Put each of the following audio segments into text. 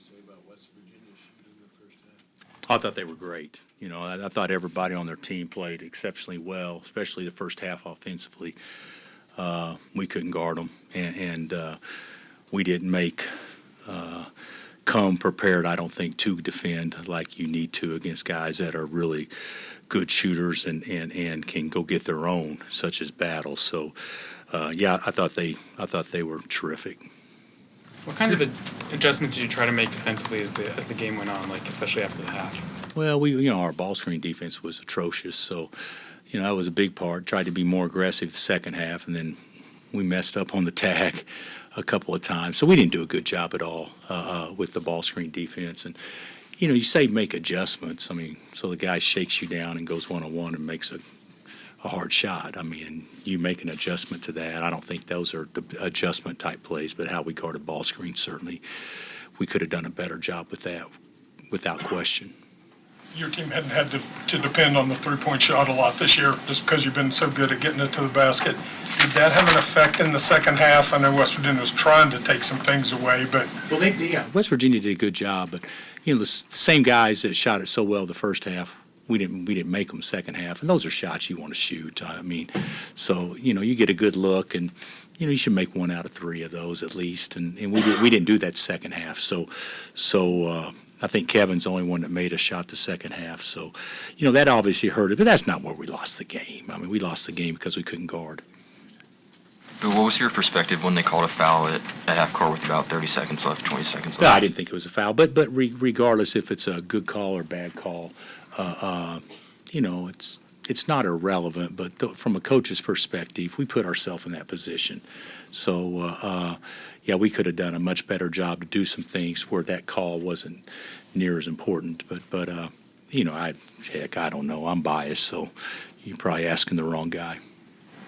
say about West Virginia shooting in the first half? I thought they were great. You know, I thought everybody on their team played exceptionally well, especially the first half offensively. We couldn't guard them, and we didn't come prepared, I don't think, to defend like you need to against guys that are really good shooters and can go get their own, such as Battle. So, yeah, I thought they were terrific. What kind of adjustments did you try to make defensively as the game went on, like especially after the half? Well, our ball screen defense was atrocious, so that was a big part. Tried to be more aggressive the second half, and then we messed up on the tag a couple of times. So we didn't do a good job at all with the ball screen defense. And you say make adjustments. I mean, so the guy shakes you down and goes one-on-one and makes a hard shot. I mean, you make an adjustment to that. I don't think those are the adjustment type plays, but how we guarded ball screen, certainly we could have done a better job with that, without question. Your team hadn't had to depend on the three-point shot a lot this year just because you've been so good at getting it to the basket. Did that have an effect in the second half? I know West Virginia was trying to take some things away, but... Well, West Virginia did a good job, but, the same guys that shot it so well the first half, we didn't make them second half, and those are shots you want to shoot. I mean, so, you get a good look, and, you should make 1 out of 3 of those at least, and we didn't do that second half. So I think Kevin's the only one that made a shot the second half. So, that obviously hurt it, but that's not where we lost the game. I mean, we lost the game because we couldn't guard. But what was your perspective when they called a foul at half court with about 30 seconds left, 20 seconds left? No, I didn't think it was a foul, but regardless if it's a good call or bad call, it's not irrelevant. But from a coach's perspective, we put ourselves in that position. So, yeah, we could have done a much better job to do some things where that call wasn't near as important. But I don't know. I'm biased, so you're probably asking the wrong guy.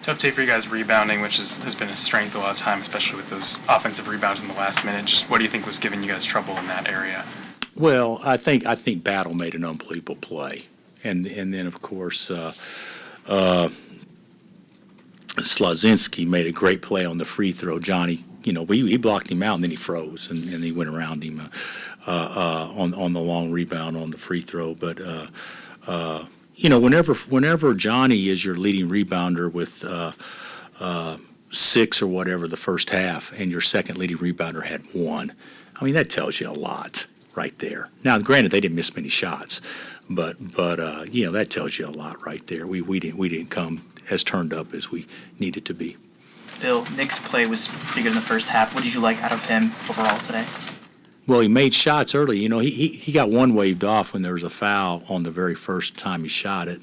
Tough day for you guys rebounding, which has been a strength a lot of time, especially with those offensive rebounds in the last minute. Just what do you think was giving you guys trouble in that area? Well, I think Battle made an unbelievable play, and then of course Slazinski made a great play on the free throw. Johnny, he blocked him out and then he froze and he went around him on the long rebound on the free throw. But whenever Johnny is your leading rebounder with 6 or whatever the first half, and your second leading rebounder had 1, I mean that tells you a lot right there. Now, granted, they didn't miss many shots, but that tells you a lot right there. We didn't come as turned up as we needed to be. Bill, Nick's play was pretty good in the first half. What did you like out of him overall today? Well, he made shots early. He got one waved off when there was a foul on the very first time he shot it,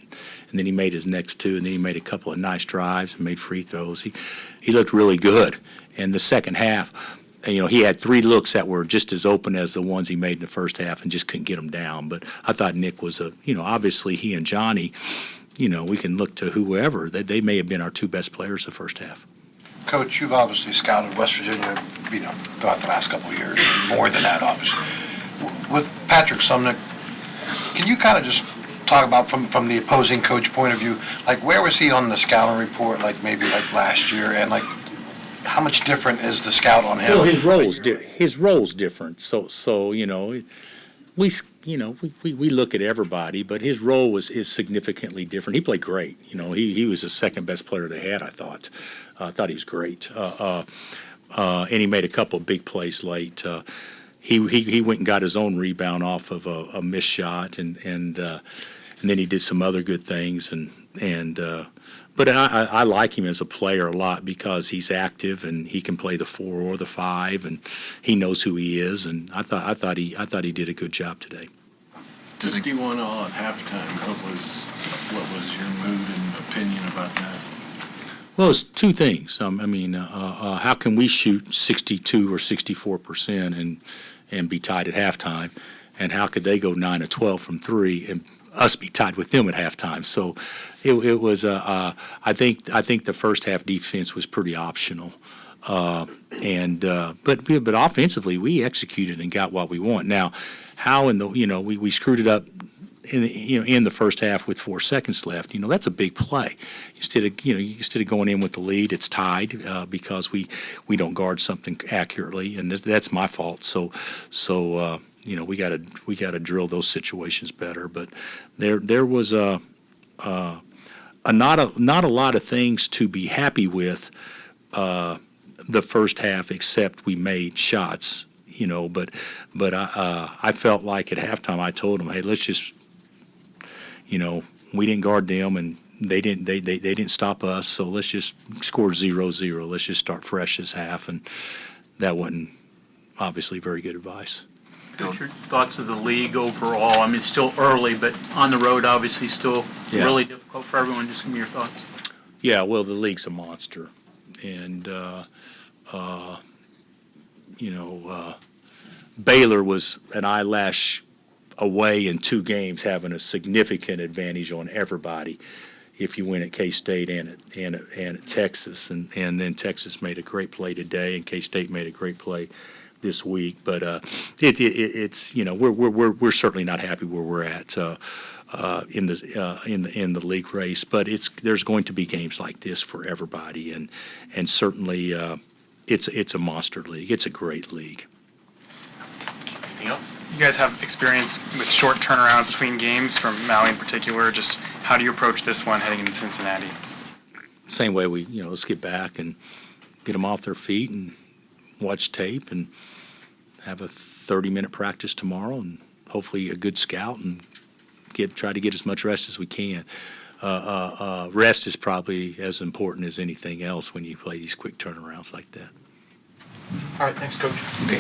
and then he made his next 2, and then he made a couple of nice drives and made free throws. He looked really good. And the second half, he had 3 looks that were just as open as the ones he made in the first half and just couldn't get them down. But I thought Nick was obviously he and Johnny, we can look to whoever. They may have been our 2 best players the first half. Coach, you've obviously scouted West Virginia, throughout the last couple of years, and more than that, obviously. With Patrick Sumnick, can you kind of just talk about from the opposing coach point of view, like where was he on the scouting report, like maybe like last year, and like how much different is the scout on him? Well, his role's different. So we look at everybody, but his role is significantly different. He played great. He was the second best player they had. I thought he was great, and he made a couple of big plays late. He went and got his own rebound off of a missed shot, and then he did some other good things. But I like him as a player a lot because he's active and he can play the 4 or the 5, and he knows who he is. And I thought he did a good job today. 51 all at halftime. What was your mood and opinion about that? Well, it's 2 things. How can we shoot 62 or 64% and be tied at halftime? And how could they go 9 of 12 from 3 and us be tied with them at halftime? So it was. I think the first half defense was pretty optional, but offensively we executed and got what we want. Now, how we screwed it up in the first half with 4 seconds left, that's a big play. Instead of going in with the lead, it's tied because we don't guard something accurately, and that's my fault. So we got to drill those situations better. But there was not a lot of things to be happy with the first half, except we made shots. But I felt like at halftime I told them, hey, let's just, we didn't guard them and they didn't stop us, so let's just score 0-0. Let's just start fresh this half, and that wasn't obviously very good advice. What's your thoughts of the league overall? I mean, it's still early, but on the road, obviously, still really difficult for everyone. Just give me your thoughts. Yeah, well, the league's a monster, and Baylor was an eyelash away in 2 games, having a significant advantage on everybody if you win at K-State and at Texas, and then Texas made a great play today, and K-State made a great play this week. But it's we're certainly not happy where we're at in the league race. But there's going to be games like this for everybody, and certainly it's a monster league. It's a great league. Anything else? You guys have experience with short turnaround between games, from Maui in particular. Just how do you approach this one heading into Cincinnati? Same way let's get back and get them off their feet and watch tape and have a 30-minute practice tomorrow, and hopefully a good scout, and try to get as much rest as we can. Rest is probably as important as anything else when you play these quick turnarounds like that. All right, thanks, Coach. Okay.